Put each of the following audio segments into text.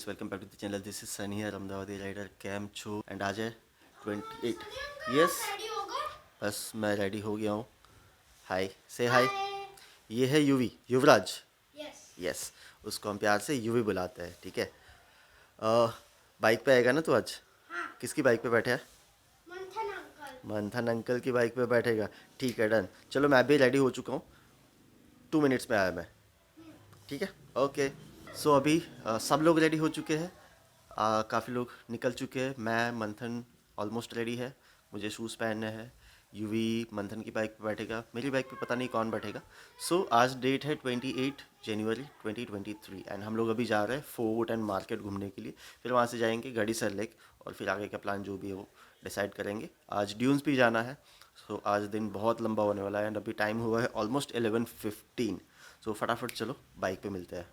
Welcome back to the channel. This is Sunny है अहमदाबादी rider कैम छो एंड आज है 28। यस बस मैं रेडी हो गया हूँ। हाय से हाय। ये है यूवी, युवराज। यस उसको हम प्यार से यूवी बुलाते हैं, ठीक है। बाइक पे आएगा ना तू आज? किसकी बाइक पे बैठे है? मंथन अंकल की बाइक पे बैठेगा, ठीक है डन। चलो मैं भी रेडी हो चुका हूँ, 2 मिनट्स में आया मैं, ठीक है ओके। सो अभी सब लोग रेडी हो चुके हैं, काफ़ी लोग निकल चुके हैं। मैं मंथन ऑलमोस्ट रेडी है, मुझे शूज़ पहनने हैं। यूवी मंथन की बाइक पे बैठेगा, मेरी बाइक पे पता नहीं कौन बैठेगा। सो आज डेट है 28 जनवरी 2023 एंड हम लोग अभी जा रहे हैं फोर्ट एंड मार्केट घूमने के लिए। फिर वहाँ से जाएंगे गढ़ीसर लेक और फिर आगे का प्लान जो भी है वो डिसाइड करेंगे। आज ड्यून्स भी जाना है। सो आज दिन बहुत लंबा होने वाला है एंड अभी टाइम हुआ है ऑलमोस्ट 11:15। सो फटाफट चलो बाइक पे मिलते हैं।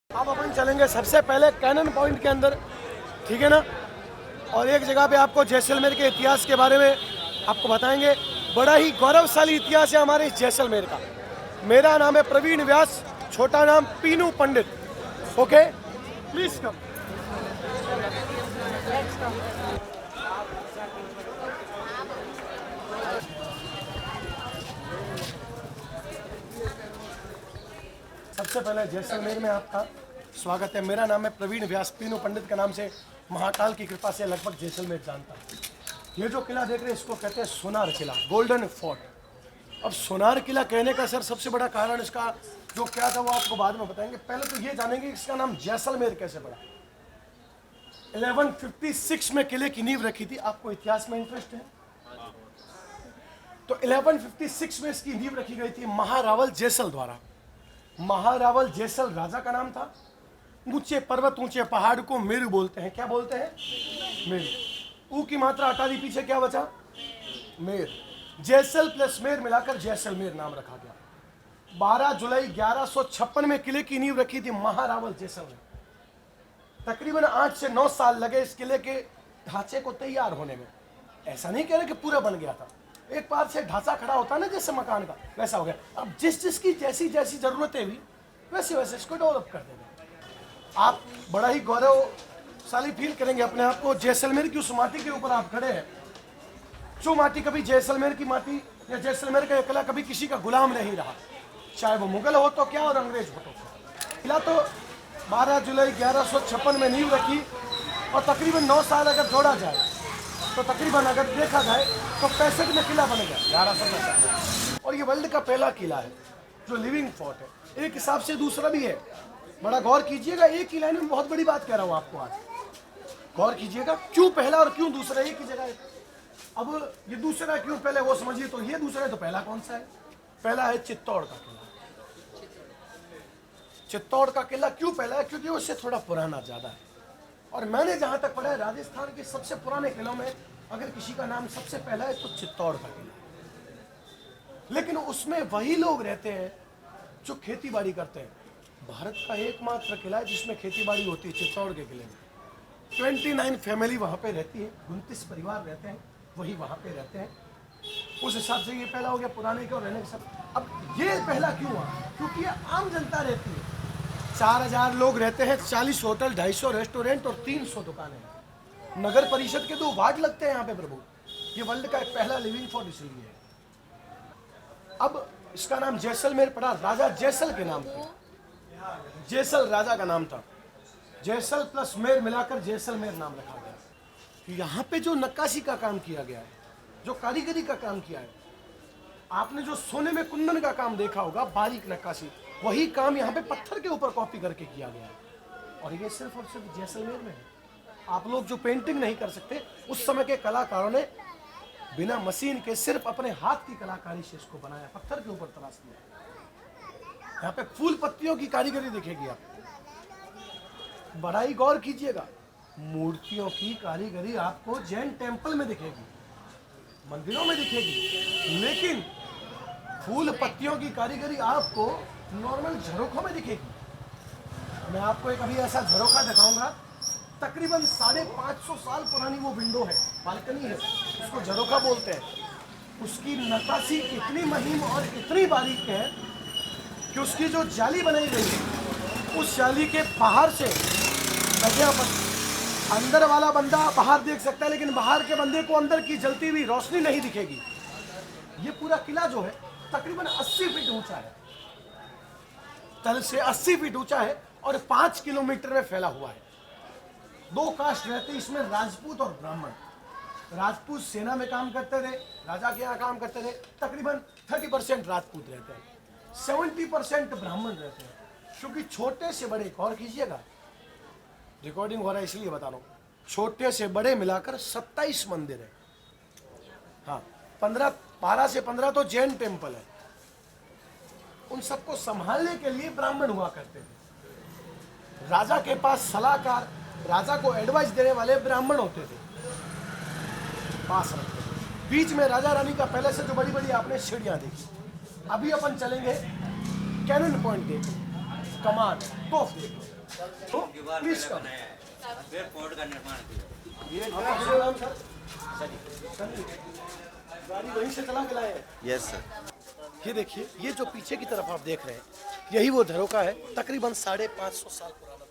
अब अपन चलेंगे सबसे पहले कैनन पॉइंट के अंदर, ठीक है ना। और एक जगह पे आपको जैसलमेर के इतिहास के बारे में आपको बताएंगे। बड़ा ही गौरवशाली इतिहास है हमारे इस जैसलमेर का। मेरा नाम है प्रवीण व्यास, छोटा नाम पीनू पंडित। Okay please come. सबसे पहले जैसलमेर में आपका स्वागत है। मेरा नाम है प्रवीण व्यास, पीनू पंडित के नाम से महाकाल की कृपा से लगभग जैसलमेर जानता हूँ। ये जो किला देख रहे हैं इसको कहते हैं सोनार किला, गोल्डन फोर्ट। अब सोनार किला कहने का सर सबसे बड़ा कारण इसका जो क्या था वो आपको बाद में बताएंगे। पहले तो ये जानेंगे इसका नाम जैसलमेर कैसे पड़ा। 1156 में किले की नींव रखी थी। आपको इतिहास में इंटरेस्ट है तो 1156 में इसकी नींव रखी गई थी महारावल जैसल द्वारा। महारावल जैसल राजा का नाम था। ऊंचे पर्वत ऊंचे पहाड़ को मेरु बोलते हैं। क्या बोलते हैं? मेरु। ऊ की मात्रा हटा दी, पीछे क्या बचा? मेर। जैसल प्लस मेर मिलाकर जैसलमेर नाम रखा गया। 12 जुलाई 1156 में किले की नींव रखी थी महारावल जैसल ने। तकरीबन 8 से 9 साल लगे इस किले के ढांचे को तैयार होने में। ऐसा नहीं कह रहे कि पूरा बन गया था, एक बार से ढांचा खड़ा होता है ना जैसे मकान का, वैसा हो गया। अब जिस जिसकी जैसी जैसी जरूरतें हुई वैसे वैसे इसको डेवलप कर देंगे। आप बड़ा ही गौरवशाली फील करेंगे अपने आप को। जैसलमेर की उस माटी के ऊपर आप खड़े हैं जो माटी कभी जैसलमेर की माटी या जैसलमेर का किला कभी किसी का गुलाम नहीं रहा, चाहे वो मुगल हो तो क्या और अंग्रेज हो तो क्या। किला तो 12 जुलाई 1156 में नींव रखी और तकरीबन 9 साल अगर जोड़ा जाए तो तकरीबन अगर देखा जाए तो 65 में किला बन गया 1165। और ये वर्ल्ड का पहला किला है जो लिविंग फोर्ट है। एक हिसाब से दूसरा भी है, बड़ा गौर कीजिएगा। एक ही लाइन में बहुत बड़ी बात कह रहा हूँ आपको आज, गौर कीजिएगा। क्यों पहला और क्यों दूसरा एक ही जगह है। अब ये दूसरा क्यों पहले वो समझिए। तो ये दूसरा है तो पहला कौन सा है? पहला है चित्तौड़ का किला। चित्तौड़ का किला क्यों पहला है? क्योंकि उससे थोड़ा पुराना ज्यादा है। और मैंने जहां तक पढ़ा है राजस्थान के सबसे पुराने किलों में अगर किसी का नाम सबसे पहला है तो चित्तौड़ का किला। लेकिन उसमें वही लोग रहते हैं जो खेती बाड़ी करते हैं। भारत का एकमात्र किला है जिसमें खेती बाड़ी होती है चित्तौड़ के किले में। 29 फैमिली वहाँ पे रहती है, 29 परिवार रहते हैं, वही वहाँ पे रहते हैं। उस हिसाब से ये पहला हो गया पुराने के और रहने के सब। अब ये पहला क्यों हुआ? क्योंकि ये आम जनता रहती है। 4000 लोग रहते हैं, 40 होटल, 250 रेस्टोरेंट और 300 दुकानें हैं। नगर परिषद के 2 वार्ड लगते हैं यहाँ पे प्रभु। ये वर्ल्ड का एक पहला लिविंग फोर्ट इसलिए है। अब इसका नाम जैसलमेर पड़ा राजा जैसल के नाम पे। जैसल राजा का नाम था। जैसल प्लस मेर मिलाकर जैसलमेर नाम रखा गया। यहाँ पे जो नक्काशी का काम किया गया है, जो कारीगरी का काम किया है, आपने जो सोने में कुंदन का काम देखा होगा, बारीक नक्काशी, वही काम यहाँ पे पत्थर के ऊपर कॉपी करके किया गया है। और ये सिर्फ और सिर्फ जैसलमेर में है। आप लोग जो पेंटिंग नहीं कर सकते, उस समय के कलाकारों ने बिना मशीन के सिर्फ अपने हाथ की कलाकारी से इसको बनाया, पत्थर के ऊपर तराश दिया। यहाँ पे फूल पत्तियों की कारीगरी दिखेगी आपको, बड़ा ही गौर कीजिएगा। मूर्तियों की कारीगरी आपको जैन टेम्पल में दिखेगी, मंदिरों में दिखेगी, लेकिन फूल पत्तियों की कारीगरी आपको नॉर्मल झरोखों में दिखेगी। मैं आपको एक अभी ऐसा झरोखा दिखाऊंगा, तकरीबन 550 साल पुरानी वो विंडो है, बालकनी है, उसको झरोखा बोलते हैं। उसकी नक्काशी इतनी महीन और इतनी बारीक है कि उसकी जो जाली बनाई गई है उस जाली के बाहर से यहाँ पर अंदर वाला बंदा बाहर देख सकता है, लेकिन बाहर के बंदे को अंदर की जलती हुई रोशनी नहीं दिखेगी। ये पूरा किला जो है तकरीबन 80 फीट ऊंचा है, तल से 80 फीट ऊंचा है और 5 किलोमीटर में फैला हुआ है। 2 कास्ट रहते इसमें, राजपूत और ब्राह्मण। राजपूत सेना में काम करते थे, राजा के यहाँ काम करते थे। तकरीबन 30% राजपूत रहते हैं, 70% ब्राह्मण रहते हैं। क्योंकि छोटे से बड़े, और कीजिएगा, रिकॉर्डिंग हो रहा है इसलिए बता रहा हूँ, छोटे से बड़े मिलाकर 27 मंदिर है। हाँ, 12 से 15 तो जैन टेम्पल है। उन सबको संभालने के लिए ब्राह्मण हुआ करते थे। राजा के पास सलाहकार, राजा को एडवाइस देने वाले ब्राह्मण होते थे, पास रखते थे। बीच में राजा रानी का पहले से जो बड़ी बड़ी आपने सीढ़ियां देखी। अभी अपन चलेंगे कैनन पॉइंट देखो, कमान तोप देखो। तो प्लीज कम फोर्ट का निर्माण किया। ये नाम सर, गाड़ी वहीं से चला के लाए हैं। Yes sir. ये देखिए, ये जो पीछे की तरफ आप देख रहे हैं, यही वो धरोका है, तकरीबन 550 साल पुराना।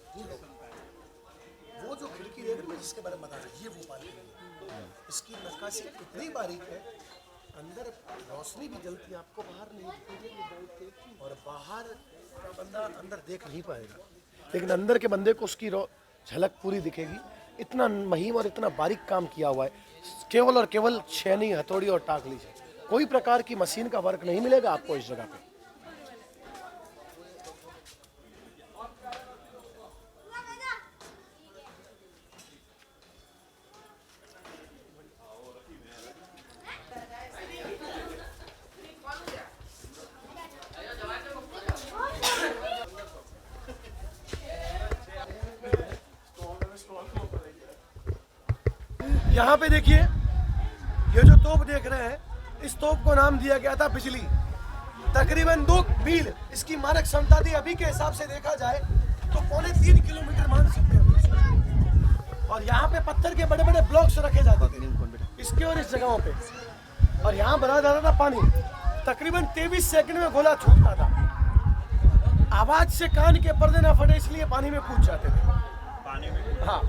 वो जो खिड़की देख रहे हैं जिसके बारे में बता रहे हैं, ये वो बारीक है। इसकी नक्काशी इतनी बारीक है, अंदर रोशनी भी जलती है, आपको बाहर नहीं दिखेगी और बाहर का बंदा अंदर देख नहीं पाएगा, लेकिन अंदर के बंदे को उसकी झलक पूरी दिखेगी। इतना महीन और इतना बारीक काम किया हुआ है, केवल और केवल छेनी, हथौड़ी और टाकली से। कोई प्रकार की मशीन का वर्क नहीं मिलेगा आपको इस जगह पे। यहाँ पे देखिए, ये जो तोप देख रहे हैं, इस तोप को नाम दिया गया था बिजली। तकरीबन 2 मील इसकी मारक क्षमता थी। अभी के हिसाब से देखा जाए तो 3.25 किलोमीटर मान सकते हैं। और यहाँ पे पत्थर के बड़े बड़े ब्लॉक्स रखे जाते थे इसके और इस जगहों पे, और यहाँ भरा जाता था पानी। तकरीबन 23 सेकंड में गोला छूटता था। आवाज से कान के पर्दे ना फटे, इसलिए पानी में कूद जाते थे। पानी में हाँ,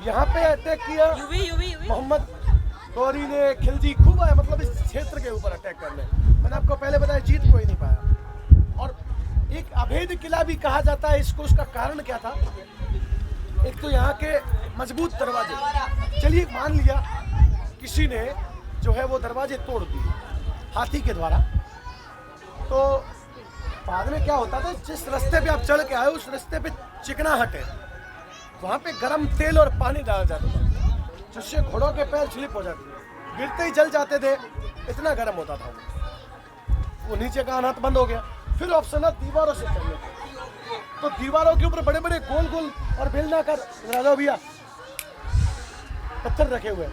यहाँ पे अटैक किया यूवी मोहम्मद गौरी ने, खिलजी खूब आया, मतलब इस क्षेत्र के ऊपर अटैक करने। मैंने आपको पहले बताया, जीत कोई नहीं पाया। और एक अभेद किला भी कहा जाता है इसको। उसका कारण क्या था? एक तो यहाँ के मजबूत दरवाजे। चलिए मान लिया किसी ने जो है वो दरवाजे तोड़ दिए हाथी के द्वारा, तो बाद में क्या होता था, जिस रास्ते पे आप चढ़ के आए उस रास्ते पे चिकनाहट है, वहाँ पे गर्म तेल और पानी डाला जाता था, जिससे घोड़ों के पैर स्लिप हो जाते थे, गिरते ही जल जाते थे, इतना गर्म होता था वो नीचे का हाथ बंद हो गया। फिर ऑप्शन है दीवारों से चढ़ने का। तो दीवारों के ऊपर बड़े बड़े गोल गोल और बेलनाकार राजा भैया पत्थर रखे हुए।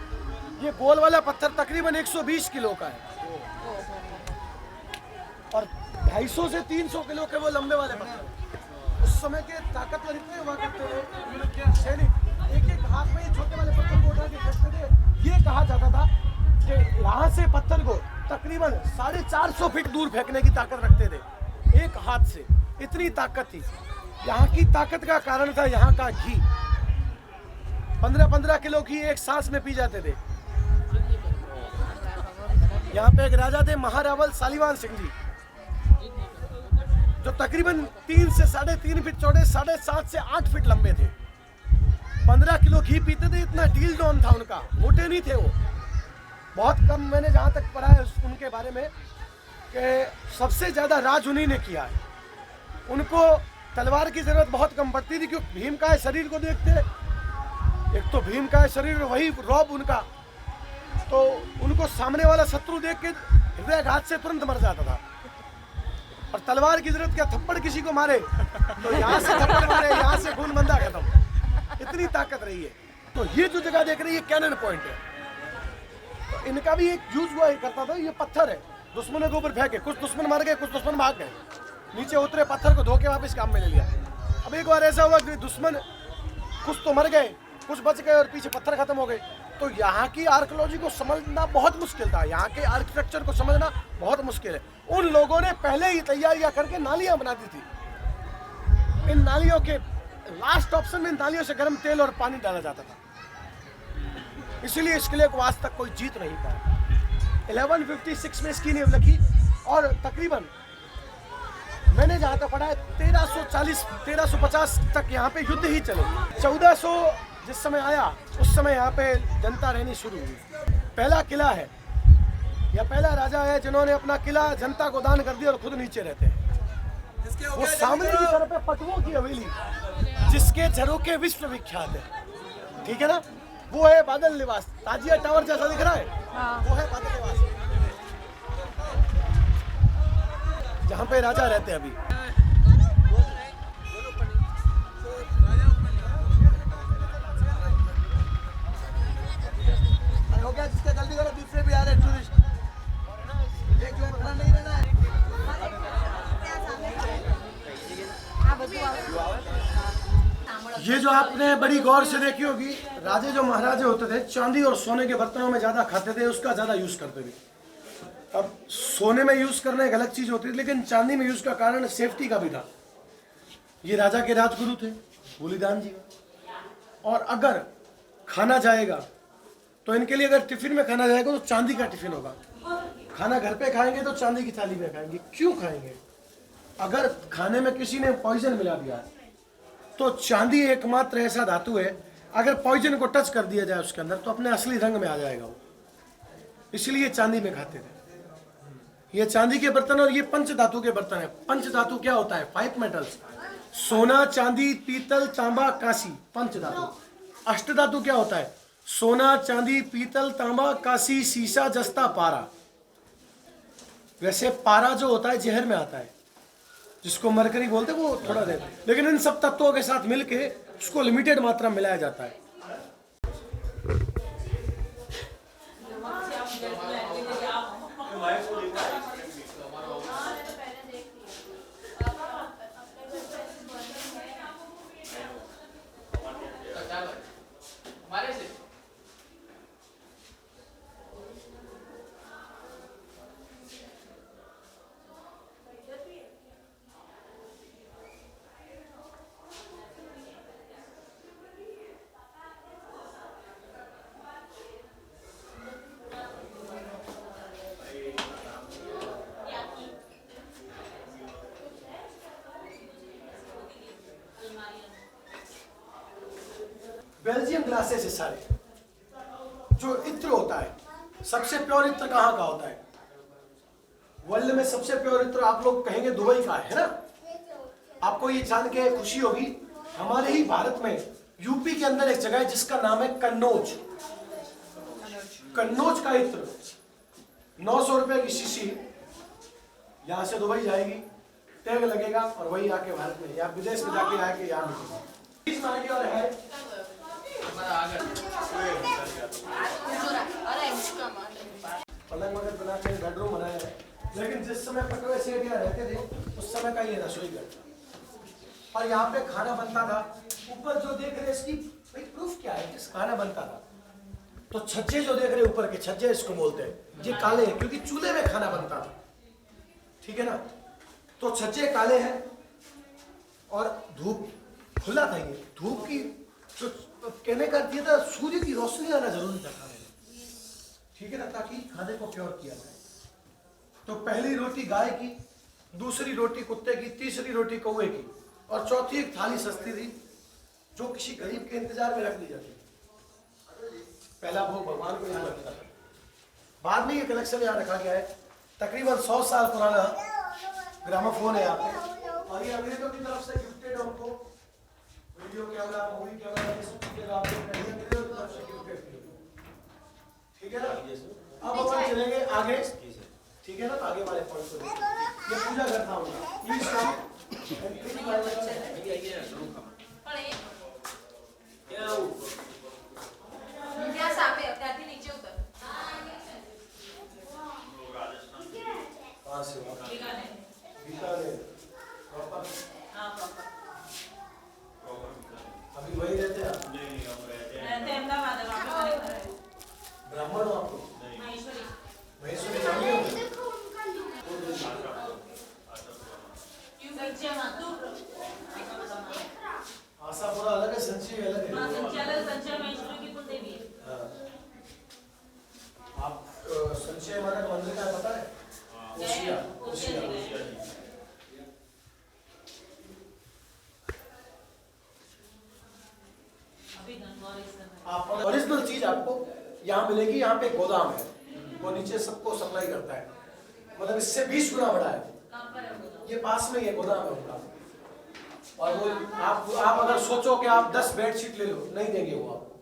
ये गोल वाला पत्थर तकरीबन 120 किलो का है और 250 से 300 किलो के वो लंबे वाले पत्थर। उस समय के ताकतवर इतने हुआ करते थे सैनिक, एक एक हाथ में ये छोटे वाले पत्थर को उठा के फेंकते थे। ये कहा जाता था कि यहाँ से पत्थर को तकरीबन 450 फीट दूर फेंकने की ताकत रखते थे एक हाथ से। इतनी ताकत थी। यहाँ की ताकत का कारण था यहाँ का घी। 15-15 किलो घी एक सांस में पी जाते थे। यहाँ पे एक राजा थे महारावल सालीवान सिंह जी, जो तकरीबन 3 से 3.5 फीट चौड़े, 7.5 से 8 फीट लंबे थे। 15 किलो घी पीते थे। इतना डील डॉन था उनका, मोटे नहीं थे वो। बहुत कम मैंने जहाँ तक पढ़ा है उनके बारे में कि सबसे ज्यादा राज उन्हीं ने किया है। उनको तलवार की जरूरत बहुत कम पड़ती थी, क्योंकि भीम का शरीर को देखते, एक तो भीम का शरीर, वही रौब उनका, तो उनको सामने वाला शत्रु देख के हृदयाघात से तुरंत मर जाता था। और तलवार की जरूरत क्या, थप्पड़ किसी को मारे तो यहाँ से थप्पड़ मारे, यहाँ से खून बंदा खत्म। इतनी ताकत रही है। तो ये जो जगह देख रही है कैनन पॉइंट है। तो इनका भी एक यूज हुआ करता था। ये पत्थर है, दुश्मनों के ऊपर फेंके, कुछ दुश्मन मर गए, कुछ दुश्मन भाग गए, नीचे उतरे, पत्थर को धो के वापस काम में ले लिया। अब एक बार ऐसा हुआ कि दुश्मन कुछ तो मर गए, कुछ बच गए और पीछे पत्थर खत्म हो गए। तो यहाँ की आर्कियोलॉजी को समझना बहुत मुश्किल था, यहाँ के आर्किटेक्चर को समझना बहुत मुश्किल है। उन लोगों ने पहले ही तैयारियां करके नालियां बना दी थी। इन नालियों के लास्ट ऑप्शन में इन नालियों से गर्म तेल और पानी डाला जाता था, इसीलिए इस किले को आज तक कोई जीत नहीं पाया। 1156 में इसकी नींव रखी और तकरीबन मैंने जहाँ तक पढ़ा है 1350 तक यहाँ पे युद्ध ही चले। 1400 जिस समय आया उस समय यहाँ पे जनता रहनी शुरू हुई। पहला किला है या पहला राजा है जिन्होंने अपना किला जनता को दान कर दिया और खुद नीचे रहते हैं। वो सामने की तरफ है पटुओं की हवेली, जिसके झरोखे विश्व विख्यात है, ठीक है ना। वो है बादल निवास, ताजिया टावर जैसा दिख रहा है, वो है बादल निवास, जहाँ पे राजा रहते हैं अभी। हो गया, जिसका जल्दी करो, दूसरे भी आ रहे टूरिस्ट, एक लाइन खड़ा नहीं रहना है। ये जो आपने बड़ी गौर से देखी होगी, राजे जो महाराजे होते थे चांदी और सोने के बर्तनों में ज्यादा खाते थे, उसका ज्यादा यूज करते थे। अब सोने में यूज करना एक अलग चीज होती थी, लेकिन चांदी में यूज का कारण सेफ्टी का भी था। ये राजा के राजगुरु थे बूलीदान जी, और अगर खाना जाएगा तो इनके लिए अगर टिफिन में खाना जाएगा तो चांदी का टिफिन होगा। खाना घर पे खाएंगे तो चांदी की थाली में खाएंगे। क्यों खाएंगे? अगर खाने में किसी ने पॉइजन मिला दिया तो चांदी एकमात्र ऐसा धातु है, अगर पॉइजन को टच कर दिया जाए उसके अंदर तो अपने असली रंग में आ जाएगा वो, इसलिए चांदी में खाते थे। ये चांदी के बर्तन और ये पंच धातु के बर्तन है। पंच धातु क्या होता है? 5 मेटल्स, सोना, चांदी, पीतल, तांबा, कांसी, पंच धातु। अष्ट धातु क्या होता है? सोना, चांदी, पीतल, तांबा, कांसी, सीसा, जस्ता, पारा। वैसे पारा जो होता है जहर में आता है, जिसको मरकरी बोलते हैं, वो थोड़ा देर, लेकिन इन सब तत्वों के साथ मिलके उसको लिमिटेड मात्रा में मिलाया जाता है। बेल्जियम ग्लासेस है सारे। जो इत्र होता है, सबसे प्योर इत्र कहाँ का होता है? वर्ल्ड में सबसे प्योर इत्र आप लोग कहेंगे दुबई का है ना। आपको ये जान के खुशी होगी, हमारे ही भारत में यूपी के अंदर एक जगह है जिसका नाम है कन्नौज। कन्नौज का इत्र 900 रुपए की शीशी यहां से दुबई जाएगी, टैग लगेगा और वही आके भारत में या विदेश में जाके आके यहाँ मिलेगी। और है पलंग वगैरह बना के बेडरूम बनाया है, लेकिन जिस समय पटवे सेठ यहाँ रहते थे उस समय का ये रसोई घर था और यहाँ पे खाना बनता था। ऊपर जो देख रहे इसकी भाई प्रूफ क्या है, किस खाना बनता था? तो छज्जे जो देख रहे ऊपर के छज्जे इसको बोलते हैं, ये काले हैं क्योंकि चूल्हे में खाना बनता था, ठीक है ना। तो छज्जे काले हैं और धूप खुला था। ये धूप की जो कहने का दिया था, सूर्य की रोशनी आना जरूरी था खाने में, ठीक है ना, ताकि खाने को प्योर किया जाए। तो पहली रोटी गाय की, दूसरी रोटी कुत्ते की, तीसरी रोटी कौवे की और चौथी एक थाली सस्ती थी जो किसी गरीब के इंतजार में रख दी जाती। पहला भोग भगवान को यहाँ लगता है। बाद में ये कलेक्शन यहाँ रखा गया है, तकरीबन 100 साल पुराना ग्रामोफोन है यहाँ पे, और ये अंग्रेजों की तरफ से गिफ्टेड हमको वीडियो कैमरा, मूवी कैमरा, ठीक है ना। अब अपन चलेंगे आगे, ठीक है ना, आगे वाले पॉइंट को। ये पूजा करता हूँ अभी वही रहते हैं ब्राह्मण हो आपको? महेश्वरी जानते हो? ओरिजिनल चीज आपको यहाँ मिलेगी। यहाँ पे गोदाम है, वो नीचे सबको सप्लाई करता है, मतलब इससे 20 गुना बड़ा है। ये पास में ये गोदाम है उनका। और वो आप अगर सोचो कि आप 10 बेडशीट ले लो, नहीं देंगे वो आपको।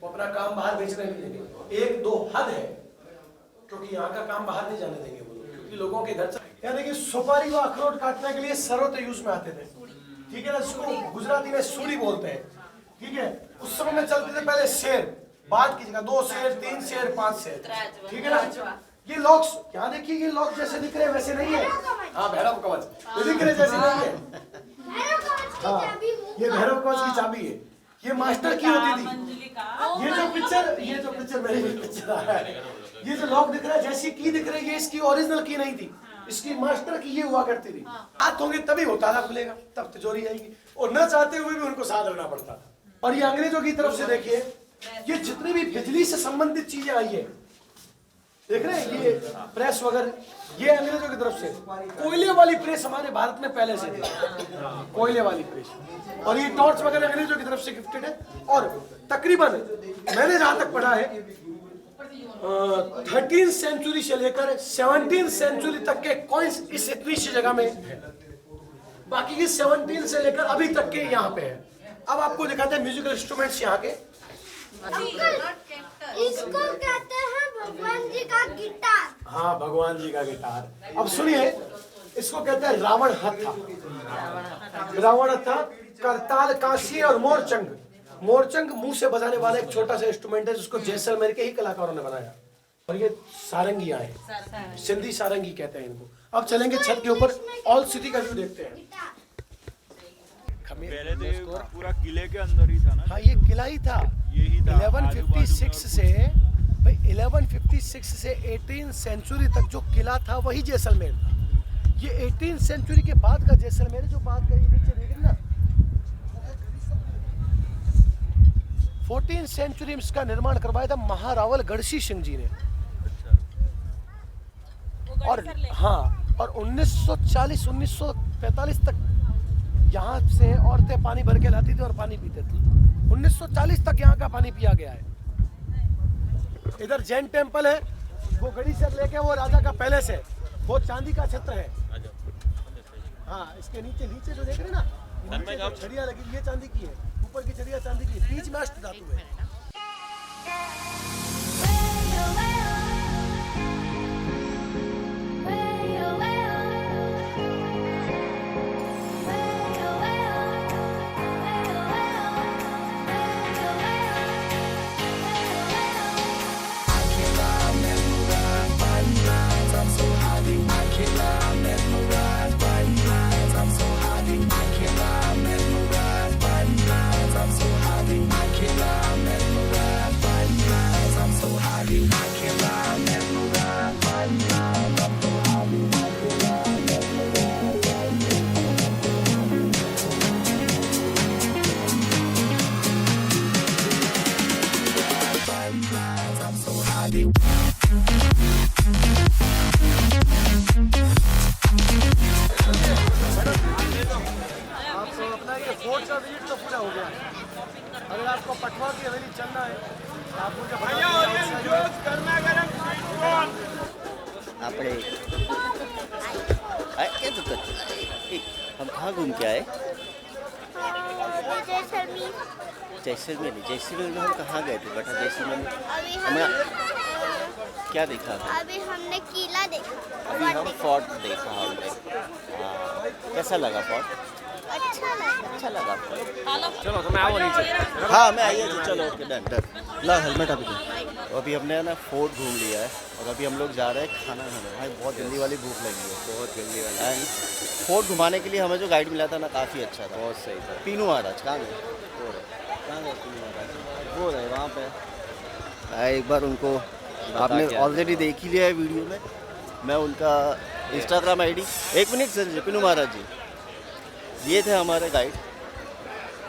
वो अपना काम बाहर बेचने नहीं देंगे। 1-2 हद है, क्योंकि यहाँ का काम बाहर नहीं जाने देंगे वो लोग, क्योंकि लोगों के घर से यानी कि सुपारी व अखरोट काटने के लिए सरों यूज में आते थे, ठीक है ना, जिसको गुजराती में सूड़ी बोलते हैं, ठीक है। उस समय में चलते थे पहले शेर, बाद की जगह 2 शेर, 3 शेर, 5 शेर, ठीक है ना। ये लॉक्स यहाँ देखिए, ये लॉक जैसे दिख रहे हैं वैसे नहीं है। हाँ, भैरव कवच ये दिख रहे जैसे नहीं है। हाँ, ये भैरव कवच की चाबी है। ये मास्टर की होती थी। ये जो पिक्चर मेरी पिक्चर आ रहा है, ये जो लॉक दिख रहा है, जैसी की दिख रही है, ये इसकी ओरिजिनल की नहीं थी, इसकी मास्टर की ये हुआ करती थी। हाथ होंगे तभी वो ताला खुलेगा, तब तिजोरी आएगी, और न चाहते हुए भी उनको साथ रहना पड़ता था। और ये अंग्रेजों की तरफ से देखिए, ये जितनी भी बिजली से संबंधित चीजें आई है, देख रहे हैं, ये प्रेस वगैरह, ये अंग्रेजों की तरफ से। कोयले वाली प्रेस हमारे भारत में पहले से थी, कोयले वाली प्रेस। और ये टॉर्च वगैरह अंग्रेजों की तरफ से गिफ्टेड है। और तकरीबन मैंने जहां तक पढ़ा है 13th सेंचुरी से लेकर 17th सेंचुरी तक के कॉइन्स इस इतनी सी जगह में है। बाकी की 17 से लेकर अभी तक के यहाँ पे है। अब आपको दिखाते हैं म्यूजिकल इंस्ट्रूमेंट्स यहाँ के। इसको कहते हैं भगवान जी का गिटार। हाँ, भगवान जी का गिटार। अब सुनिए, इसको कहते हैं रावण हत्था। रावण हत्था, करताल, कांसी और मोरचंग। मोरचंग मुंह से बजाने वाला एक छोटा सा इंस्ट्रूमेंट है, जिसको जैसलमेर के ही कलाकारों ने बनाया। और ये सारंगियां हैं, सिंधी सारंगी कहते हैं इनको। अब चलेंगे छत के ऊपर, ऑल सिटी का व्यू देखते हैं। पहले तो ये पूरा किले के अंदर ही था ना। हाँ, ये किला ही था। यही था। 1156 से भाई 1156 से 18th सेंचुरी तक जो किला था वही जैसलमेर था। ये 18th सेंचुरी के बाद का जैसलमेर, जो बात कही नीचे देख रहे ना, 14th सेंचुरी में इसका निर्माण करवाया था महारावल गढ़सी सिंह जी ने। और हाँ, और 1940 1945 तक यहाँ से औरतें पानी भर के लाती थी और पानी पीते थी। 1940 तक यहाँ का पानी पिया गया है। इधर जैन टेम्पल है, वो गढ़ी से लेके वो राजा का पैलेस है, वो चांदी का छत्र है। हाँ, इसके नीचे जो देख रहे हैं ना, नीचे जो छड़ियाँ लगी, ये चांदी की है। ऊपर की छड़ियाँ चांदी की, बीच में अष्ट धातु है। फोर्ट का विजिट तो पूरा हो गया। अगर आपको पटवा की हवेली चलना है तो आप मुझे हम कहाँ घूम के आए? जैसलमेर में हम कहाँ गए थे बेटा? जैसलमेर में अभी हमें हम क्या देखा था? अभी हमने किला देखा, अभी हम फोर्ट देखा हमने। हाँ, कैसा लगा फोर्ट? अच्छा लगा फोर्ट। चलो तो मैं आओ नीचे। हाँ, मैं आइए जी, चलो ओके डन। ला हेलमेट अभी तो अभी हमने ना फोर्ट घूम लिया है और अभी हम लोग जा रहे हैं खाना खाने। भाई बहुत जल्दी वाली भूख लगी है, बहुत जल्दी वाली। एंड फोर्ट घुमाने के लिए हमें जो गाइड मिला था ना, काफ़ी अच्छा था, बहुत सही था। पीनू महाराज कहाँ गए? कहाँ गए पीनू महाराज? वो रहे वहाँ पे। एक बार उनको आपने ऑलरेडी देख ही लिया है वीडियो में। मैं उनका इंस्टाग्राम आईडी, 1 मिनट सर, पीनू महाराज जी, ये थे हमारे गाइड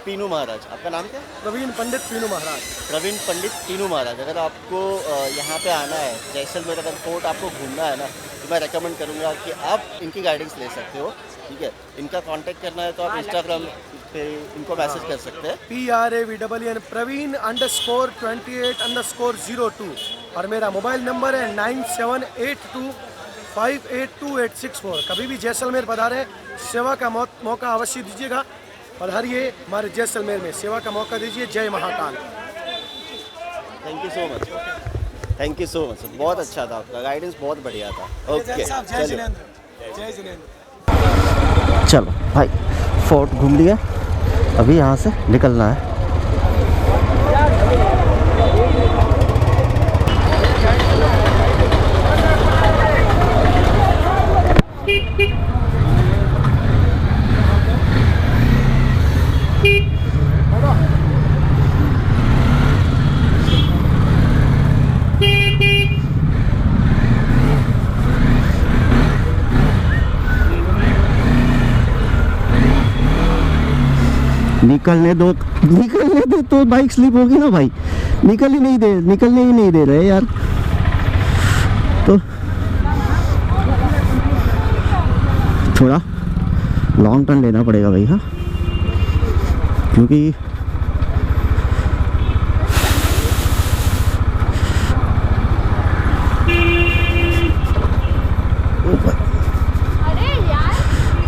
पीनू महाराज। आपका नाम क्या है? प्रवीण पंडित पीनू महाराज। प्रवीण पंडित पीनू महाराज। अगर आपको यहाँ पे आना है जैसलमेर, अगर फोर्ट आपको घूमना है ना, तो मैं रेकमेंड करूँगा कि आप इनकी गाइडेंस ले सकते हो। ठीक है, इनका कांटेक्ट करना है तो आप इंस्टाग्राम पे इनको मैसेज कर सकते हैं। PRAVWN Praveen_28_02 और मेरा मोबाइल नंबर है 9782582864। कभी भी जैसलमेर पधारें, सेवा का मौका अवश्य दीजिएगा। पधारिए हमारे जैसलमेर में, सेवा का मौका दीजिए। जय Mahakal. Thank you so much, thank you so much. बहुत अच्छा था आपका गाइडेंस, बहुत बढ़िया था। ओके जय चलो जिनेंद्र, जय जिनेंद्र। चलो भाई, फोर्ट घूम लिया, अभी यहाँ से निकलना है। निकलने दो तो बाइक स्लिप होगी ना भाई। निकलने ही नहीं दे रहे यार। तो थोड़ा लॉन्ग टर्न लेना पड़ेगा भाई। हाँ, क्योंकि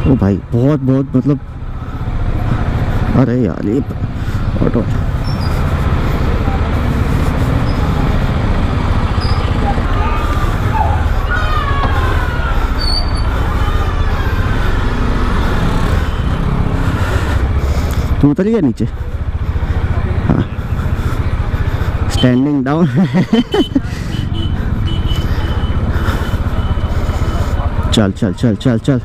ओ भाई बहुत मतलब, अरे यार ये ऑटो तू उतर गया नीचे। हाँ, स्टैंडिंग डाउन। चल चल चल चल चल,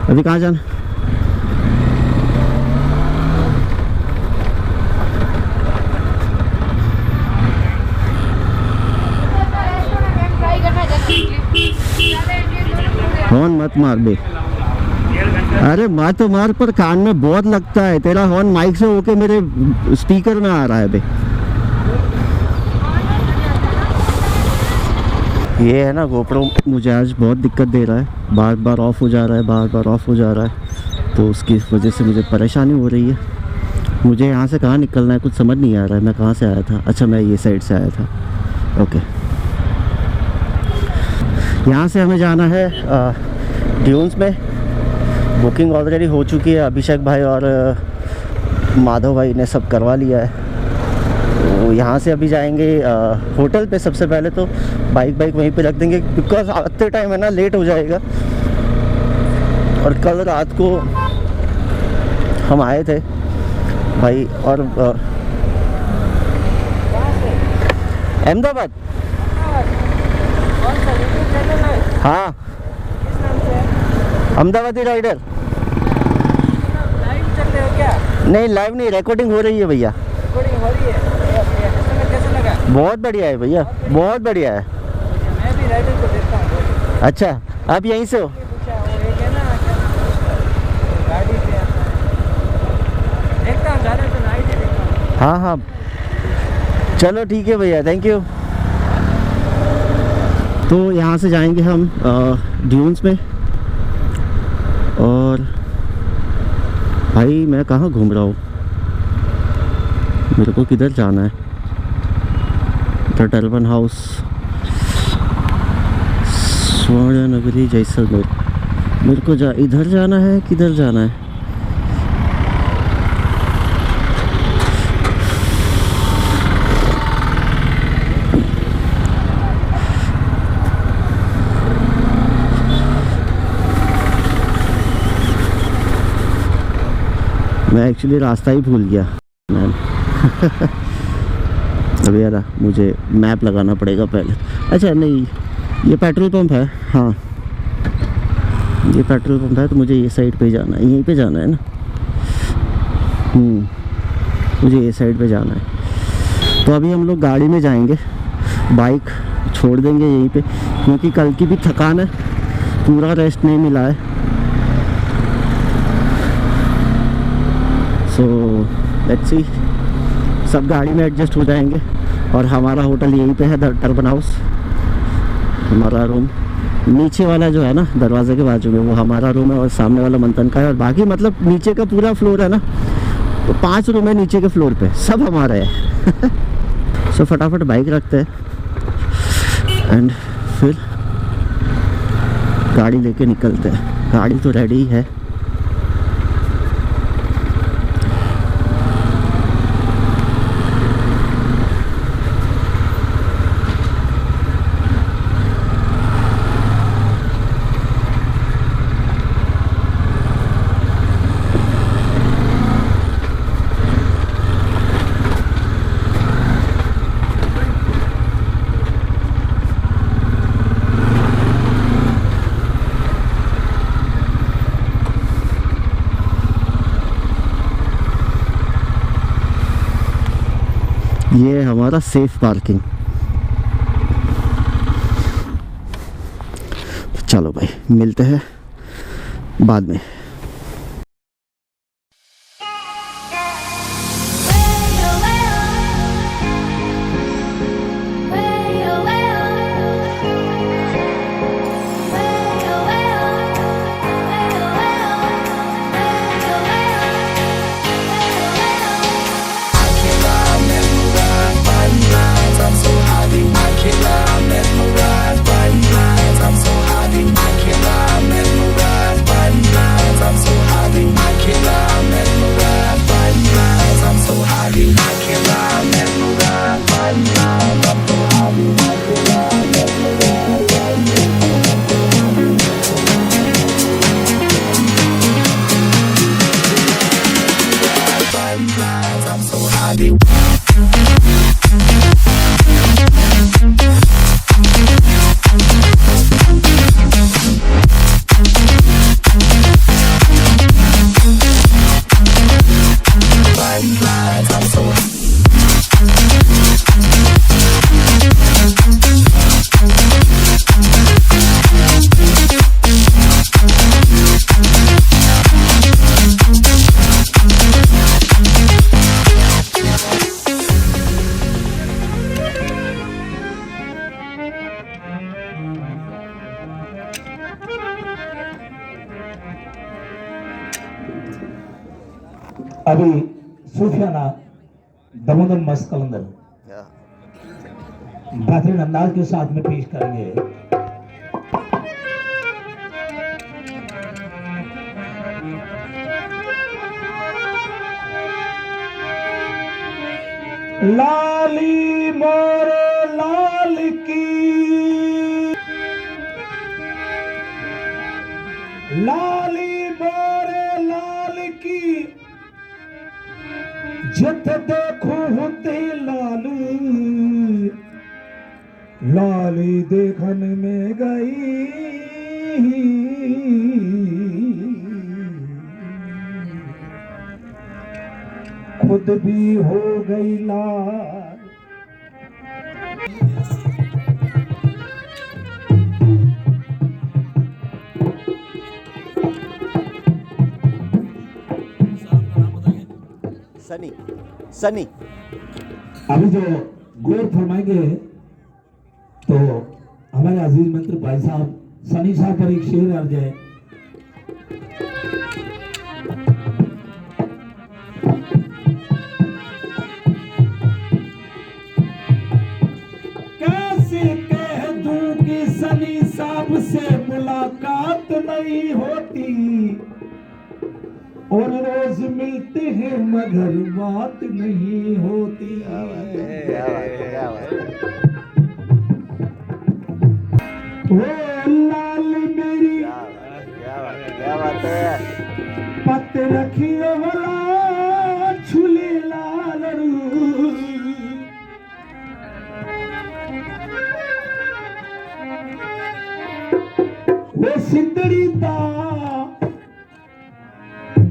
अभी कहाँ जाना? हॉर्न मत मार बे। अरे मत मार, पर कान में बहुत लगता है। तेरा हॉर्न माइक से होके मेरे स्पीकर में आ रहा है बे। ये है ना गोप्रो, मुझे आज बहुत दिक्कत दे रहा है। बार बार ऑफ हो जा रहा है, बार बार ऑफ हो जा रहा है। तो उसकी वजह से मुझे परेशानी हो रही है। मुझे यहाँ से कहाँ निकलना है कुछ समझ नहीं आ रहा है। मैं कहाँ से आया था? अच्छा, मैं ये साइड से आया था। ओके, यहाँ से हमें जाना है ड्यून्स में। बुकिंग ऑलरेडी हो चुकी है। अभिषेक भाई और माधव भाई ने सब करवा लिया है। तो यहाँ से अभी जाएंगे होटल पे। सबसे पहले तो बाइक वहीं पे रख देंगे, बिकॉज आते टाइम है ना लेट हो जाएगा। और कल रात को हम आए थे भाई, और अहमदाबाद। हाँ, अहमदाबादी राइडर। लाइव चल रहे हो क्या? नहीं, लाइव नहीं, रिकॉर्डिंग हो रही है भैया। रिकॉर्डिंग हो रही है। कैसा लगा? बहुत बढ़िया है भैया, बहुत बढ़िया है। मैं भी राइडर को देखता हूँ। अच्छा, आप यहीं से हो? पूछा वो एक है ना, क्या नाम है? गाड़ी पे आता है। देखता हूँ, ज़्यादा तो नाइट ही देखता हूँ। हाँ हाँ, चलो ठीक है भैया, थैंक यू। तो यहाँ से जाएंगे हम ड्यून्स में। और भाई मैं कहाँ घूम रहा हूँ? मेरे को किधर जाना है? द टर्बन हाउस, स्वर्ण नगरी जैसलमेर। मेरे को इधर जाना है, किधर जाना है? मैं एक्चुअली रास्ता ही भूल गया मैम। अभी यार मुझे मैप लगाना पड़ेगा पहले। अच्छा नहीं, ये पेट्रोल पंप है। हाँ, ये पेट्रोल पंप है, तो मुझे ये साइड पे जाना है। यहीं पे जाना है ना? मुझे ये साइड पे जाना है। तो अभी हम लोग गाड़ी में जाएंगे, बाइक छोड़ देंगे यहीं पे, क्योंकि कल की भी थकान है, पूरा रेस्ट नहीं मिला है। सो लेट्स सी, सब गाड़ी में एडजस्ट हो जाएंगे। और हमारा होटल यहीं पे है, द टर्बन हाउस। हमारा रूम नीचे वाला जो है ना दरवाजे के बाजू में, वो हमारा रूम है, और सामने वाला मंथन का है। और बाकी मतलब नीचे का पूरा फ्लोर है ना, तो 5 रूम है नीचे के फ्लोर पे, सब हमारा है। सो फटाफट बाइक रखते हैं एंड फिर गाड़ी लेके निकलते हैं। गाड़ी तो रेडी है। ये हमारा सेफ पार्किंग। चलो भाई मिलते हैं बाद में। अभी सूफियाना दमोदम मस्त कलंदर बेहतरीन अंदाज के साथ में पेश करेंगे। लाली मोरे लाल की, लाली मोरे लाल की, जित देखो होते लाल, लाली देखन में गई खुद भी हो गई लाल। सनी सनी अभी जो गौर फरमाएंगे तो हमारे अजीज मंत्री भाई साहब सनी साहब पर एक शेर अर्ज है। कैसे कह दूं कि सनी साहब से मुलाकात नहीं होती और रोज मिलते हैं मगर बात नहीं होती। ओ लाल मेरी क्या बात है। पत रखियो वाला छुले लाल वो सिंदड़ी दा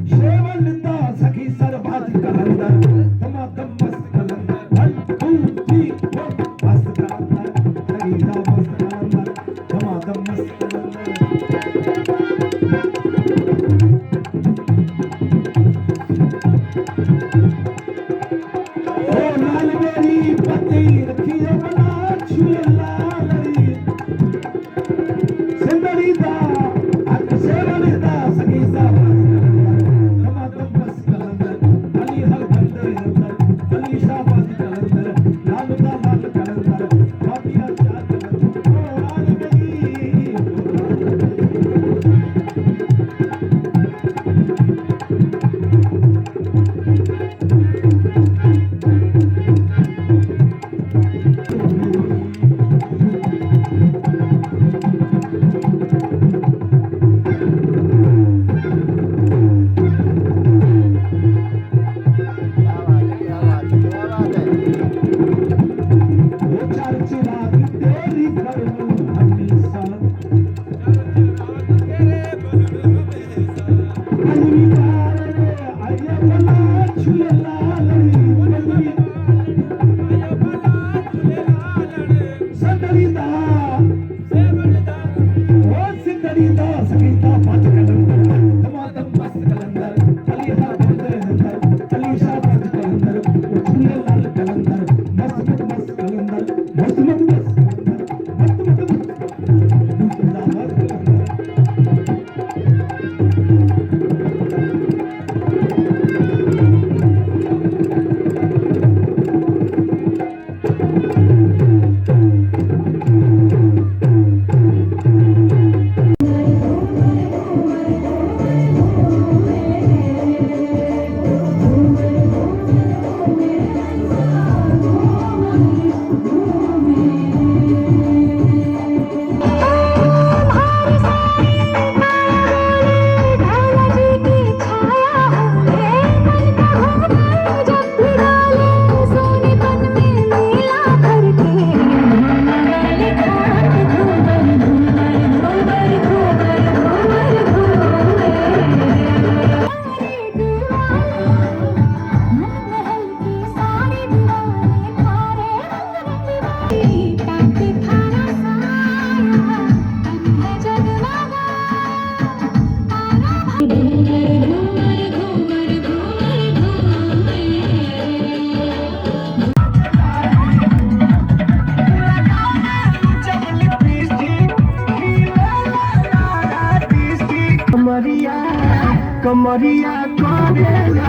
शेवलता सखी सरबाज कलंदर धमाधम मस्त कलंदर 1 2 3 4 मस्त कलंदर सगीदा मस्त कलंदर धमाधम मस्त कलंदर। ओ लाल मेरी पति रखी बना छुए लाल सिंदड़ी दा अक सेवन कमरिया करेला